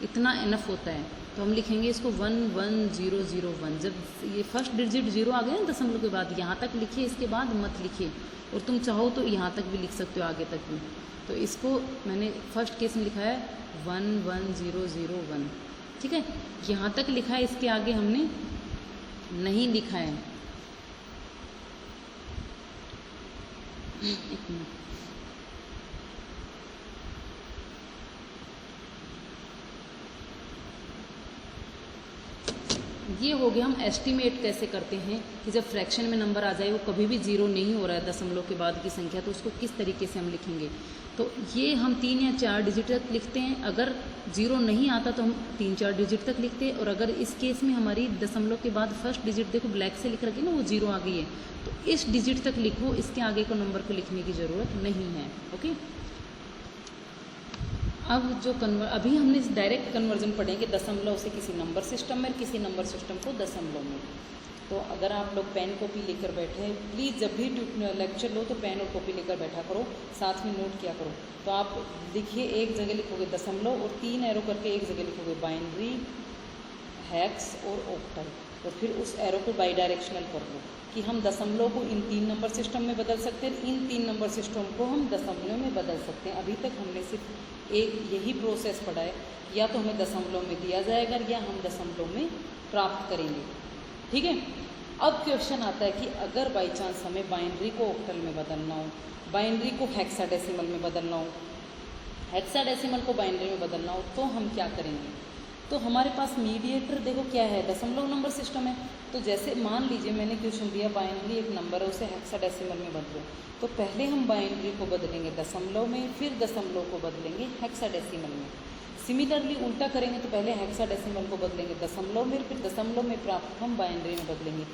इतना इनफ होता है। तो हम लिखेंगे इसको 11001। जब ये फर्स्ट डिजिट 0 आ गया ना दशमलव के बाद, यहाँ तक लिखिए, इसके बाद मत लिखिए। और तुम चाहो तो यहाँ तक भी लिख सकते हो, आगे तक भी। तो इसको मैंने फर्स्ट केस में लिखा है 11001, ठीक है। यहाँ तक लिखा है, इसके आगे हमने नहीं लिखा है। एक मिनट, ये हो गया हम एस्टिमेट कैसे करते हैं कि जब फ्रैक्शन में नंबर आ जाए वो कभी भी जीरो नहीं हो रहा है दशमलव के बाद की संख्या, तो उसको किस तरीके से हम लिखेंगे। तो ये हम 3 या 4 डिजिट तक लिखते हैं। अगर जीरो नहीं आता तो हम 3-4 डिजिट तक लिखते हैं। और अगर इस केस में हमारी दशमलव के बाद फर्स्ट डिजिट देखो ब्लैक से लिख रखी है ना, वो जीरो आ गई है, तो इस डिजिट तक लिखो, इसके आगे को नंबर को लिखने की ज़रूरत नहीं है। ओके, अब जो अभी हमने डायरेक्ट कन्वर्जन पढ़ेंगे दशमलव से किसी नंबर सिस्टम में, किसी नंबर सिस्टम को दशमलव में। तो अगर आप लोग पेन कॉपी लेकर बैठे हैं, प्लीज़ जब भी लेक्चर लो तो पेन और कॉपी लेकर बैठा करो, साथ में नोट किया करो। तो आप लिखिए, एक जगह लिखोगे दशमलव और 3 एरो करके एक जगह लिखोगे बाइनरी, हेक्स और ऑक्टल, और फिर उस एरो को बाई डायरेक्शनल कर लो कि हम दशमलव को इन 3 नंबर सिस्टम में बदल सकते हैं, इन 3 नंबर सिस्टम को हम दशमलव में बदल सकते हैं। अभी तक हमने सिर्फ एक यही प्रोसेस पढ़ा है, या तो हमें दशमलव में दिया जाएगा या हम दशमलव में प्राप्त करेंगे। ठीक है, अब क्वेश्चन आता है कि अगर बाई चांस हमें बाइनरी को ऑक्टल में बदलना हो, बाइनरी को हेक्साडेसिमल में बदलना हो, हेक्साडेसिमल को बाइनरी में बदलना हो, तो हम क्या करेंगे। तो हमारे पास मीडिएटर देखो क्या है, दशमलव नंबर सिस्टम है। तो जैसे मान लीजिए मैंने क्वेश्चन दिया बाइनरी एक नंबर है, उसे हेक्साडेसिमल में बदलो, तो पहले हम बाइनरी को बदलेंगे दशमलव में, फिर दशमलव को बदलेंगे हेक्साडेसिमल में। सिमिलरली उल्टा करेंगे तो पहले हेक्साडेसिमल को बदलेंगे दशमलव में, फिर दशमलव में प्राप्त हम बाइनरी में बदलेंगे।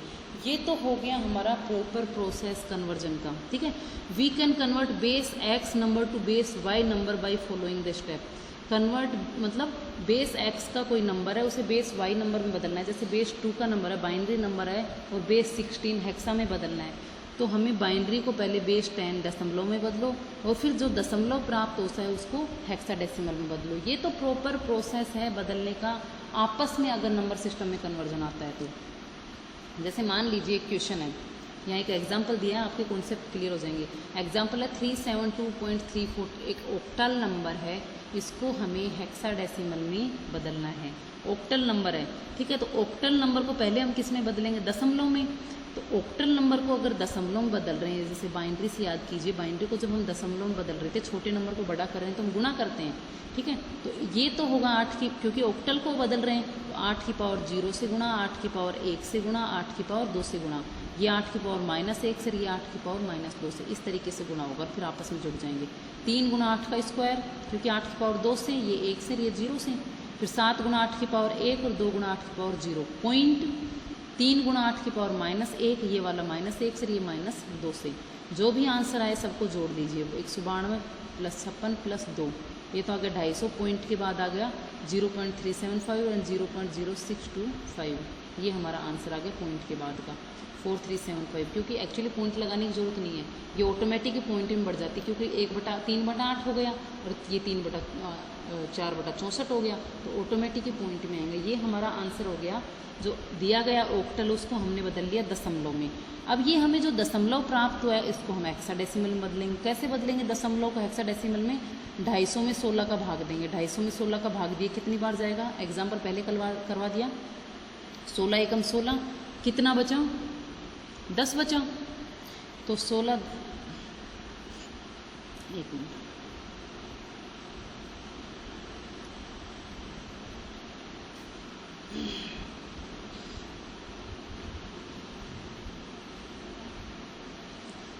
ये तो हो गया हमारा प्रॉपर प्रोसेस कन्वर्जन का। ठीक है, we can convert base X number to base Y number by following the step. Convert मतलब बेस एक्स का कोई नंबर है, उसे बेस वाई नंबर में बदलना है। जैसे बेस 2 का नंबर है, बाइनरी नंबर है, और बेस 16 हेक्सा में बदलना है। तो हमें बाइनरी को पहले बेस 10 दशमलव में बदलो, और फिर जो दशमलव प्राप्त होता है उसको हेक्साडेसिमल में बदलो। ये तो प्रॉपर प्रोसेस है बदलने का, आपस में अगर नंबर सिस्टम में कन्वर्जन आता है तो। जैसे मान लीजिए एक क्वेश्चन है, यहाँ एक एग्जाम्पल दिया है, आपके कॉन्सेप्ट क्लियर हो जाएंगे। एग्जाम्पल है 372.34, एक ऑक्टल नंबर है, इसको हमें हेक्साडेसिमल में बदलना है। ऑक्टल नंबर है, ठीक है। तो ऑक्टल नंबर को पहले हम किस में बदलेंगे, दशमलव में। तो ऑक्टल नंबर को अगर दशमलव में बदल रहे हैं, जैसे बाइनरी से याद कीजिए, बाइनरी को जब हम दशमलव में बदल रहे थे, छोटे नंबर को बड़ा कर रहे हैं तो हम गुणा करते हैं। ठीक है, तो ये तो होगा 8 की, क्योंकि ऑक्टल को बदल रहे हैं तो 8 की पावर 0 से गुणा, 8 की पावर 1 से गुणा, 8 की पावर 2 से गुणा, ये 8 की पावर -1 से, ये 8 की पावर -2 से, इस तरीके से गुणा होगा, फिर आपस में जुड़ जाएंगे। 3 गुणा 8 का स्क्वायर, क्योंकि 8 की पावर 2 से, ये 1 से, ये 0 से, फिर 7 गुणा 8 की पावर 1 और 2 गुणा 8 की पावर 0, पॉइंट। 3 गुणा 8 की पावर -1, ये वाला -1 से, ये -2 से। जो भी आंसर आए सबको जोड़ दीजिए, 192 + 56 + 2, ये तो आ गया 250, पॉइंट के बाद आ गया 0.375 और 0.0625, ये हमारा आंसर आ गया पॉइंट के बाद का 4375। क्योंकि एक्चुअली पॉइंट लगाने की जरूरत नहीं है, ये ऑटोमेटिक ही पॉइंट में बढ़ जाती है, क्योंकि 1/3/8 हो गया और ये 3/4/64 हो गया, तो ऑटोमेटिक ही पॉइंट में आएंगे। ये हमारा आंसर हो गया। जो दिया गया ऑक्टल उसको हमने बदल लिया दशमलव में। अब ये हमें जो दशमलव प्राप्त हुआ है इसको हम हेक्साडेसिमल में बदलेंगे। कैसे बदलेंगे दशमलव को हेक्साडेसिमल में, 250 में 16 का भाग देंगे। 250 में 16 का भाग दिए कितनी बार जाएगा, एग्जाम्पल पहले करवा दिया। 16 एकम 16, कितना बचा, 10 बचा। तो 16, एक मिनट,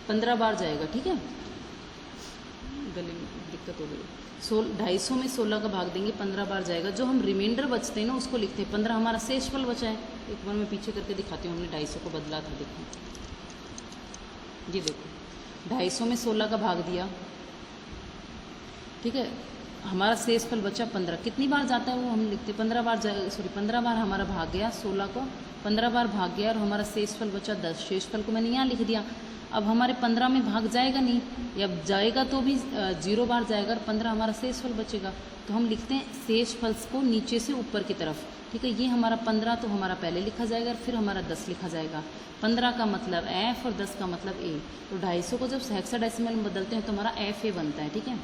पंद्रह बार जाएगा। ठीक है, गले में दिक्कत हो गई। 250 में 16 का भाग देंगे, 15 बार जाएगा। जो हम रिमाइंडर बचते हैं ना उसको लिखते हैं। 15 हमारा शेषफल बचा है। एक बार मैं पीछे करके दिखाती हूँ, हमने 250 को बदला था। देखो, ये देखो 250 में 16 का भाग दिया, ठीक है, हमारा शेषफल बचा 15। कितनी बार जाता है वो हम लिखते हैं, 15 बार 15 बार हमारा भाग गया, 16 को 15 बार भाग गया और हमारा शेषफल बचा 10। शेषफल को मैंने यहाँ लिख दिया। अब हमारे 15 में भाग जाएगा नहीं, या जाएगा तो भी 0 बार जाएगा और 15 हमारा शेषफल बचेगा। तो हम लिखते हैं शेषफल को नीचे से ऊपर की तरफ। ठीक है, ये हमारा 15 तो हमारा पहले लिखा जाएगा और फिर हमारा 10 लिखा जाएगा। 15 का मतलब F और 10 का मतलब A। तो 250 को जब हेक्साडेसिमल में बदलते हैं तो हमारा FA बनता है। ठीक है,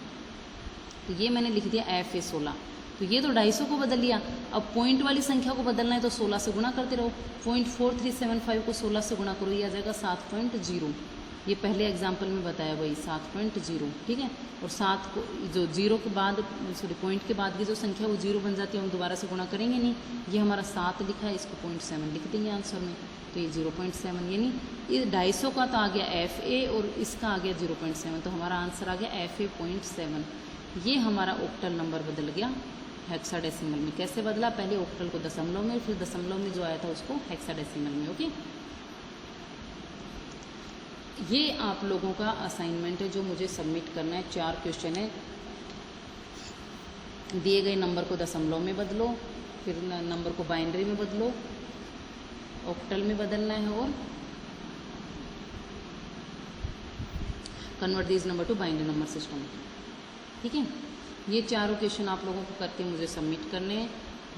तो ये मैंने लिख दिया FA 16। तो ये तो 250 को बदल लिया। अब पॉइंट वाली संख्या को बदलना है तो 16 से गुणा करते रहो। 0.4375 को 16 से गुणा करो, ये आ जाएगा 7.0। ये पहले एग्जाम्पल में बताया वही 7.0, ठीक है। और 7 को जो 0 के बाद पॉइंट के बाद की जो संख्या वो 0 बन जाती है, हम दोबारा से गुणा करेंगे नहीं। ये हमारा 7 लिखा है, इसको 0.7 लिख देंगे आंसर में, तो ये 0.7 यानी ये 250 का तो आ गया FA और इसका आ गया 0.7, तो हमारा आंसर आ गया FA 0.7। ये हमारा ऑक्टल नंबर बदल गया हेक्साडेसिमल में। कैसे बदला? पहले ऑक्टल को दशमलव में, फिर दशमलव में जो आया था उसको हेक्साडेसिमल में। ओके, ये आप लोगों का असाइनमेंट है जो मुझे सबमिट करना है। 4 क्वेश्चन है। दिए गए नंबर को दशमलव में बदलो, फिर नंबर को बाइनरी में बदलो, ऑक्टल में बदलना है, और convert this number two binary number system. ठीक है, ये चारों क्वेश्चन आप लोगों को करके मुझे सबमिट करने हैं।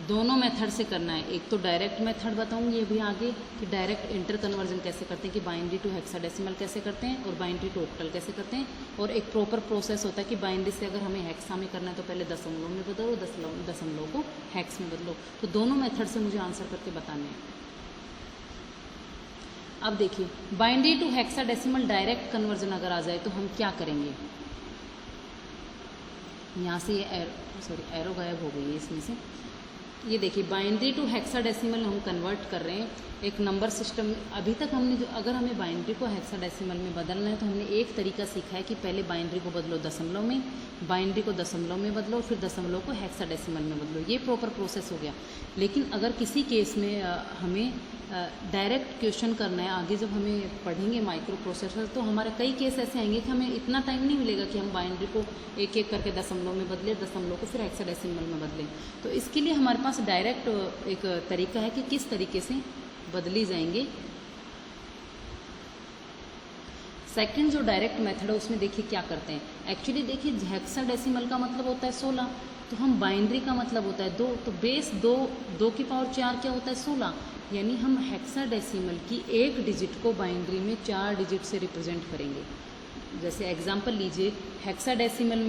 दोनों मेथड से करना है। एक तो डायरेक्ट मेथड बताऊंगी अभी आगे कि डायरेक्ट इंटर कन्वर्जन कैसे करते हैं, कि बाइनरी टू हेक्साडेसिमल कैसे करते हैं और बाइनरी टू ऑक्टल कैसे करते हैं। और एक प्रॉपर प्रोसेस होता है कि बाइनरी से अगर हमें हेक्सा में करना है तो पहले दशमलव में बदलो, दशमलव को हेक्स में बदलो। तो दोनों मेथड से मुझे आंसर करके बताने हैं। अब देखिए, binary to hexadecimal direct conversion अगर आ जाए तो हम क्या करेंगे। यहाँ से ये एरो गायब हो गई है इसमें से। ये देखिए, बाइनरी टू हेक्साडेसिमल हम कन्वर्ट कर रहे हैं एक नंबर सिस्टम। अभी तक हमने जो, अगर हमें बाइनरी को हेक्साडेसिमल में बदलना है तो हमने एक तरीका सीखा है कि पहले बाइनरी को बदलो दशमलव में, बाइनरी को दशमलव में बदलो, फिर दशमलव को हेक्साडेसिमल में बदलो। ये प्रॉपर प्रोसेस हो गया। लेकिन अगर किसी केस में हमें डायरेक्ट क्वेश्चन करना है, आगे जब हमें पढ़ेंगे माइक्रो प्रोसेसर, तो हमारे कई केस ऐसे आएंगे कि हमें इतना टाइम नहीं मिलेगा कि हम बाइनरी को एक एक करके दशमलव में बदलें, दशमलव को फिर हेक्साडेसिमल में बदलें। तो इसके लिए हमारे पास डायरेक्ट एक तरीका है कि किस तरीके से बदली जाएंगे। सेकंड जो डायरेक्ट मेथड है उसमें देखिए क्या करते हैं। एक्चुअली देखिए, हेक्साडेसिमल का मतलब होता है 16, तो हम बाइनरी का मतलब होता है 2, तो बेस 2 की पावर 4 क्या होता है 16। यानी हम हेक्साडेसिमल की एक डिजिट को बाइनरी में 4 डिजिट से रिप्रेजेंट करेंगे। जैसे एग्जांपल लीजिए, हेक्साडेसिमल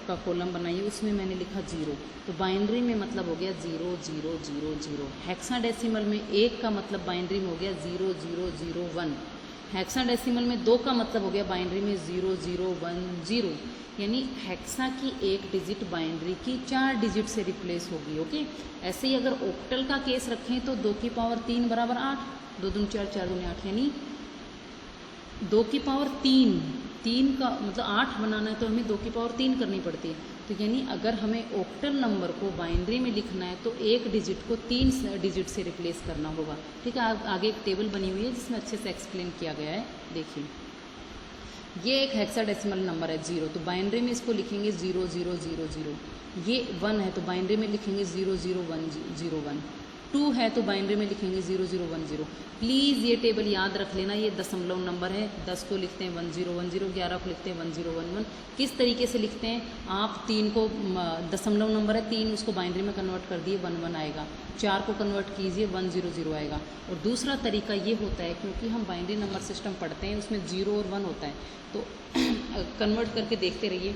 का कॉलम बनाइए, उसमें मैंने लिखा 0, तो बाइनरी में मतलब हो गया 0 0 0 0। हेक्साडेसिमल में 1 का मतलब बाइनरी में हो गया 0 0 0 1। हेक्साडेसिमल में 2 का मतलब हो गया बाइनरी में 0 0 1 0। यानी हेक्सा की एक डिजिट बाइनरी की 4 डिजिट से रिप्लेस होगी। ओके, ऐसे ही अगर ऑक्टल का केस रखें तो 2 की पावर 3 बराबर 8, 2 दूनी 4, 4 दूनी 8, यानी 2 की पावर 3 का मतलब 8 बनाना है तो हमें 2 की पावर 3 करनी पड़ती है। तो यानी अगर हमें ऑक्टल नंबर को बाइनरी में लिखना है तो एक डिजिट को 3 डिजिट से रिप्लेस करना होगा। ठीक है, आगे एक टेबल बनी हुई है जिसमें अच्छे से एक्सप्लेन किया गया है। देखिए, ये एक हेक्साडेसिमल नंबर है 0, तो बाइनरी में इसको लिखेंगे 0 0 0 0। ये 1 है तो बाइनरी में लिखेंगे 0 0 1 0 1। 2 है तो बाइनरी में लिखेंगे 0 0 1 0। प्लीज़ ये टेबल याद रख लेना, ये दशमलव नंबर है। 10 को लिखते हैं 1 0 1 0, 11 को लिखते हैं 1 0 1 1। किस तरीके से लिखते हैं आप? 3 को दशमलव नंबर है 3, उसको बाइनरी में कन्वर्ट कर दिए 1 1 आएगा। 4 को कन्वर्ट कीजिए 1 0 0 आएगा। और दूसरा तरीका ये होता है, क्योंकि हम बाइनरी नंबर सिस्टम पढ़ते हैं उसमें 0 और 1 होता है, तो कन्वर्ट करके देखते रहिए।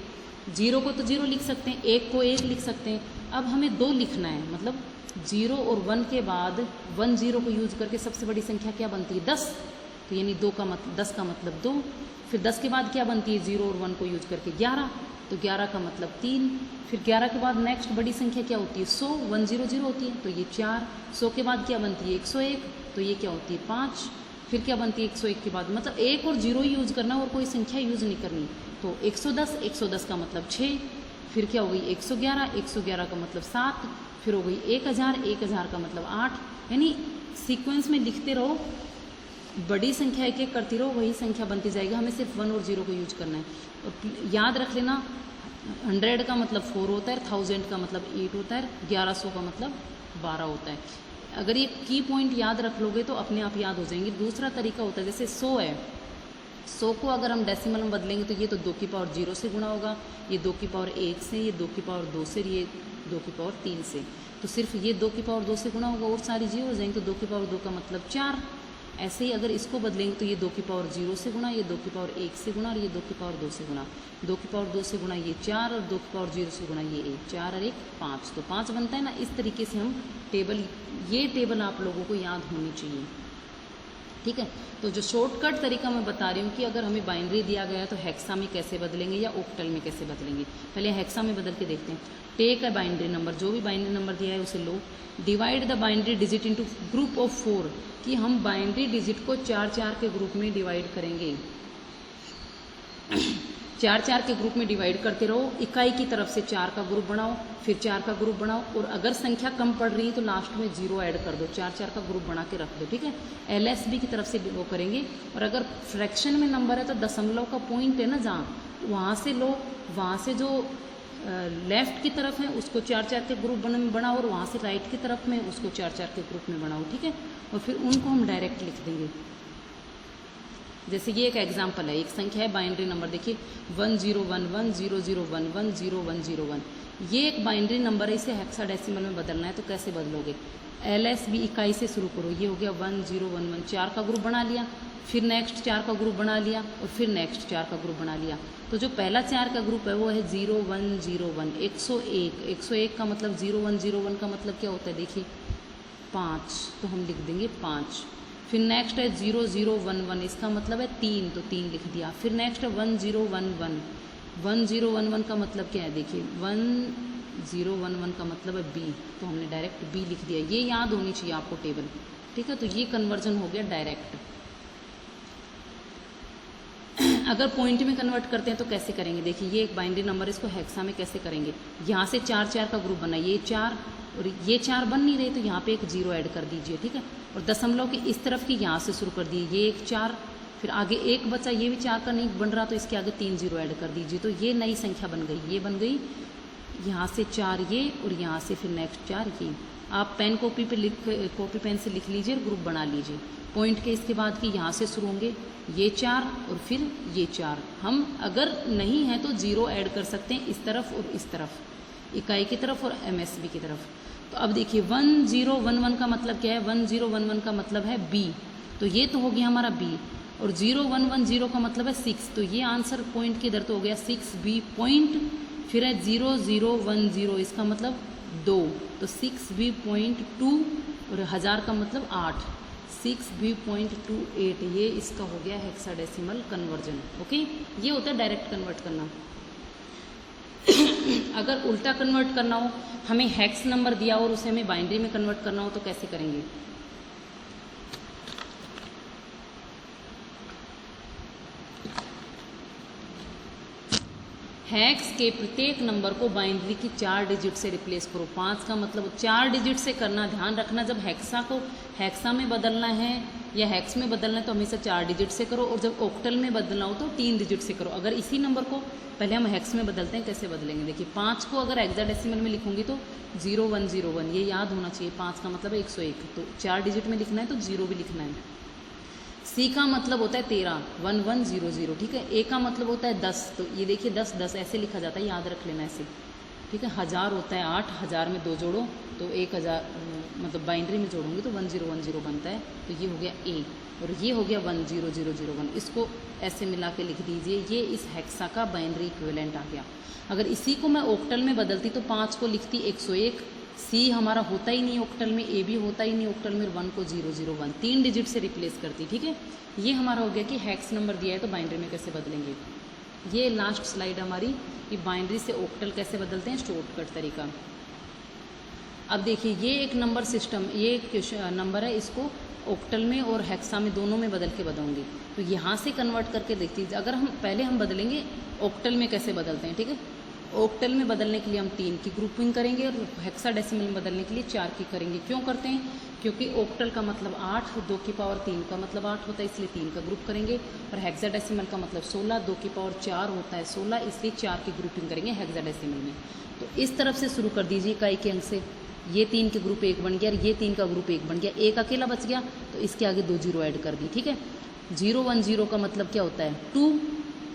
0 को तो 0 लिख सकते हैं, 1 को 1 लिख सकते हैं। अब हमें 2 लिखना है, मतलब 0 और 1 के बाद 1 0 को यूज करके सबसे बड़ी संख्या क्या बनती है 10, तो यानी 10 का मतलब 2। फिर 10 के बाद क्या बनती है 0 और 1 को यूज करके 11, तो 11 का मतलब 3। फिर 11 के बाद नेक्स्ट बड़ी संख्या क्या होती है 100, 1 0 0 होती है, तो ये 4। 100 के बाद क्या बनती है 101, तो ये क्या होती है 5। फिर क्या बनती है 101 के बाद, मतलब 1 और 0 ही यूज करना और कोई संख्या यूज नहीं करनी। तो 110 का मतलब 6। फिर क्या हो गई 111 का मतलब 7। फिर हो गई 1000 का मतलब 8। यानी सीक्वेंस में लिखते रहो, बड़ी संख्या एक एक करती रहो, वही संख्या बनती जाएगी। हमें सिर्फ 1 और 0 को यूज करना है। और याद रख लेना, 100 का मतलब 4 होता है, 1000 का मतलब 8 होता है, 1100 का मतलब 12 होता है। अगर ये की पॉइंट याद रख लोगे तो अपने आप याद हो जाएंगे। दूसरा तरीका होता है, जैसे 100 है, 100 को अगर हम डेसिमल में बदलेंगे तो ये तो 2 की पावर 0 से गुणा होगा, ये 2 की पावर 1 से, ये 2 की पावर 2 से, ये 2 की पावर 3 से। तो सिर्फ ये 2 की पावर 2 से गुणा होगा और सारी 0 हो जाएंगे, तो 2 की पावर 2 का मतलब 4। ऐसे ही अगर इसको बदलेंगे तो ये 2 की पावर 0 से गुणा, ये 2 की पावर 1 से गुणा, और ये 2 की पावर 2 से गुणा। 2 की पावर 2 से गुणा ये 4, और 2 की पावर 0 से गुणा ये 1। 4 और 1 5, तो 5 बनता है ना। इस तरीके से हम टेबल, ये टेबल आप लोगों को याद होनी चाहिए। ठीक है। तो जो शॉर्टकट तरीका मैं बता रही हूँ कि अगर हमें बाइनरी दिया गया है तो हेक्सा में कैसे बदलेंगे या ऑक्टल में कैसे बदलेंगे। पहले हेक्सा में बदल के देखते हैं। टेक अ बाइनरी नंबर, जो भी बाइनरी नंबर दिया है उसे लो, divide the binary digit into group of 4, कि हम बाइनरी डिजिट को 4-4 के ग्रुप में डिवाइड करेंगे। 4-4 के ग्रुप में डिवाइड करते रहो, इकाई की तरफ से 4 का ग्रुप बनाओ, फिर 4 का ग्रुप बनाओ, और अगर संख्या कम पड़ रही है तो लास्ट में 0 ऐड कर दो, 4-4 का ग्रुप बना के रख दो, ठीक है। LSB की तरफ से वो करेंगे। और अगर फ्रैक्शन में नंबर है तो दशमलव का पॉइंट है ना जहाँ, वहाँ से लो, वहाँ से जो लेफ्ट की तरफ है उसको 4-4 के ग्रुप में बनाओ, और वहाँ से राइट की तरफ में उसको 4-4 के ग्रुप में बनाओ, ठीक है। और फिर उनको हम डायरेक्ट लिख देंगे। जैसे ये एक एग्जांपल है, एक संख्या है बाइनरी नंबर, देखिए 10110011010101। ये एक बाइनरी नंबर है, इसे हेक्साडेसिमल में बदलना है तो कैसे बदलोगे। LSB इकाई से शुरू करो, ये हो गया 1011, 4 का ग्रुप बना लिया, फिर नेक्स्ट 4 का ग्रुप बना लिया, और फिर नेक्स्ट 4 का ग्रुप बना लिया। तो जो पहला 4 का ग्रुप है वो है 0101, 101। 101 का मतलब 0101 का मतलब क्या होता है, देखिए 5, तो हम लिख देंगे 5। फिर नेक्स्ट है 0011, इसका मतलब है 3, तो 3 लिख दिया। फिर नेक्स्ट है 1011, 1011 का मतलब क्या है, देखिए 1011 का मतलब है B, तो हमने डायरेक्ट B लिख दिया। ये याद होनी चाहिए आपको टेबल, ठीक है। तो ये कन्वर्जन हो गया डायरेक्ट। अगर पॉइंट में कन्वर्ट करते हैं तो कैसे करेंगे, देखिए ये एक बाइनरी नंबर, इसको हेक्सा में कैसे करेंगे। यहाँ से 4-4 का ग्रुप बना, ये 4 और ये 4 बन नहीं रहे तो यहाँ पे एक 0 ऐड कर दीजिए, ठीक है। और दशमलव की इस तरफ की यहाँ से शुरू कर दिए, ये एक 4, फिर आगे एक बचा, ये भी 4 का नहीं बन रहा तो इसके आगे 3 0 ऐड कर दीजिए, तो ये नई संख्या बन गई। ये बन गई, यहाँ से 4 ये, और यहाँ से फिर नेक्स्ट 4 ये। आप पेन कॉपी पेन से लिख लीजिए और ग्रुप बना लीजिए। पॉइंट के इसके बाद कि यहाँ से शुरू होंगे ये 4 और फिर ये 4। हम अगर नहीं है तो 0 ऐड कर सकते हैं इस तरफ और इस तरफ, इकाई की तरफ और MSB की तरफ। तो अब देखिए 1011 का मतलब क्या है, 1011 का मतलब है B, तो ये तो हो गया हमारा B। और 0110 का मतलब है 6, तो ये आंसर पॉइंट के इधर तो हो गया 6B पॉइंट। फिर है 0010, इसका मतलब 2, तो 6B.2, और 1000 का मतलब 8, 6B.28। ये इसका हो गया हेक्साडेसिमल कन्वर्जन, ओके। ये होता है डायरेक्ट कन्वर्ट करना। अगर उल्टा कन्वर्ट करना हो, हमें हेक्स नंबर दिया और उसे हमें बाइनरी में कन्वर्ट करना हो तो कैसे करेंगे। हेक्स के प्रत्येक नंबर को बाइनरी की 4 डिजिट से रिप्लेस करो। 5 का मतलब 4 डिजिट से करना, ध्यान रखना। जब हेक्सा को हेक्सा में बदलना है या हेक्स में बदलना है तो हमेशा 4 डिजिट से करो, और जब ऑक्टल में बदलना हो तो 3 डिजिट से करो। अगर इसी नंबर को पहले हम हेक्स में बदलते हैं, कैसे बदलेंगे देखिए। 5 को अगर हेक्साडेसिमल में लिखूंगी तो 0101, ये याद होना चाहिए। 5 का मतलब है 101, तो 4 डिजिट में लिखना है तो 0 भी लिखना है। C का मतलब होता है 13, 1100, ठीक है। A का मतलब होता है 10, तो ये देखिए 10 10 ऐसे लिखा जाता है, याद रख लेना ऐसे, ठीक है। 1000 होता है 8, 1000 में 2 जोड़ो तो 1000, मतलब बाइनरी में जोड़ोगे तो 1010 बनता है, तो ये हो गया A। और ये हो गया 10001, इसको ऐसे मिला के लिख दीजिए। ये इस हेक्सा का बाइनरी इक्विवेलेंट आ गया। अगर इसी को मैं ऑक्टल में बदलती तो 5 को लिखती 101, C हमारा होता ही नहीं ऑक्टल में, A भी होता ही नहीं ऑक्टल में, 1 को 001, 3 डिजिट से रिप्लेस करती, ठीक है। ये हमारा हो गया कि हेक्स नंबर दिया है तो बाइनरी में कैसे बदलेंगे। ये लास्ट स्लाइड हमारी कि बाइनरी से ऑक्टल कैसे बदलते हैं, शॉर्टकट तरीका। अब देखिए ये एक नंबर सिस्टम, ये एक नंबर है, इसको ऑक्टल में और हेक्सा में दोनों में बदल के बताऊंगी। तो यहाँ से कन्वर्ट करके देखती, अगर हम पहले हम बदलेंगे ऑक्टल में कैसे बदलते हैं, ठीक है। ऑक्टल में बदलने के लिए हम 3 की ग्रुपिंग करेंगे और हेक्साडेसिमल में बदलने के लिए 4 की करेंगे। क्यों करते हैं, क्योंकि ऑक्टल का मतलब 8, 2 की पावर 3 का मतलब 8 होता है, इसलिए 3 का ग्रुप करेंगे। और हेक्साडेसिमल का मतलब 16, 2 की पावर 4 होता है 16, इसलिए 4 की ग्रुपिंग करेंगे हेक्साडेसिमल में। तो इस तरफ से शुरू कर दीजिए इकाई के अंक से। ये 3 के ग्रुप 1 बन गया, और ये 3 का ग्रुप 1 बन गया, एक अकेला बच गया तो इसके आगे 2 0 ऐड कर दी, ठीक है। 010 का मतलब क्या होता है 2,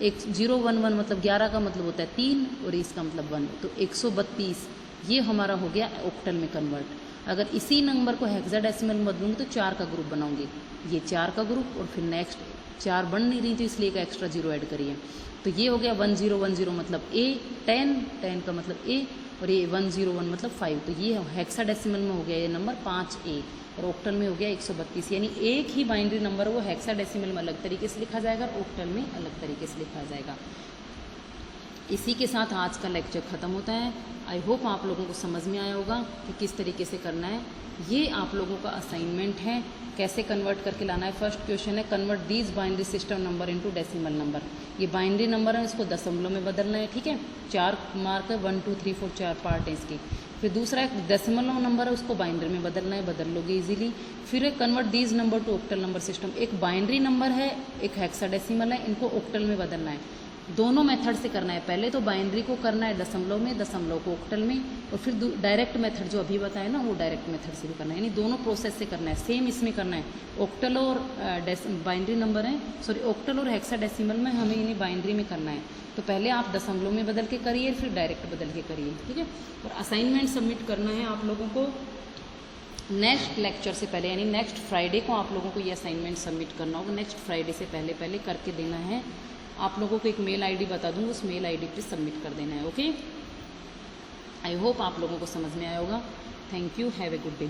011 मतलब 11 का मतलब होता है 3, और इसका मतलब 1, तो 132। ये हमारा हो गया ऑक्टल में कन्वर्ट। अगर इसी नंबर को हेक्साडेसिमल में बदलूंगी तो 4 का ग्रुप बनाऊंगी, ये 4 का ग्रुप, और फिर नेक्स्ट 4 बन नहीं रही थी इसलिए एक एक्स्ट्रा 0 ऐड करिए। तो ये हो गया 1010 मतलब A, 10 का मतलब A, और ये 101 मतलब 5, तो ये हेक्साडेसिमल में हो गया ये नंबर 5A और ऑक्टल में हो गया 132, यानी एक ही बाइनरी नंबर वो हेक्साडेसिमल में अलग तरीके से लिखा जाएगा और ऑक्टल में अलग तरीके से लिखा जाएगा। इसी के साथ आज का लेक्चर ख़त्म होता है। आई होप आप लोगों को समझ में आया होगा कि किस तरीके से करना है। ये आप लोगों का असाइनमेंट है, कैसे कन्वर्ट करके लाना है। फर्स्ट क्वेश्चन है convert these binary system number into decimal number. ये बाइनरी नंबर है, इसको दशमलव में बदलना है, ठीक है। 4 मार्क है, 1 2 3 4 4 पार्ट है इसके। फिर दूसरा एक डेसिमल नंबर है, उसको बाइनरी में बदलना है, बदल लोगे इजीली। फिर एक convert these number two octal number system. एक बाइनरी नंबर है, एक हेक्साडेसिमल है, इनको ऑक्टल में बदलना है। दोनों मेथड से करना है, पहले तो बाइनरी को करना है दशमलव में, दशमलव को ऑक्टल में, और फिर डायरेक्ट मेथड जो अभी बताया ना वो डायरेक्ट मेथड से भी करना है, यानी दोनों प्रोसेस से करना है। सेम इसमें करना है, ऑक्टल और बाइनरी नंबर है, सॉरी ऑक्टल और हेक्साडेसिमल में हमें इन्हें बाइनरी में करना है। तो पहले आप दशमलव में बदल के करिए, फिर डायरेक्ट बदल के करिए, ठीक है। और असाइनमेंट सबमिट करना है आप लोगों को नेक्स्ट लेक्चर से पहले, यानी नेक्स्ट फ्राइडे को आप लोगों को ये असाइनमेंट सबमिट करना होगा। नेक्स्ट फ्राइडे से पहले पहले करके देना है। आप लोगों को एक मेल आईडी बता दूँ, उस मेल आईडी पे सबमिट कर देना है, ओके। आई होप आप लोगों को समझ में आया होगा। Thank you, have a good day.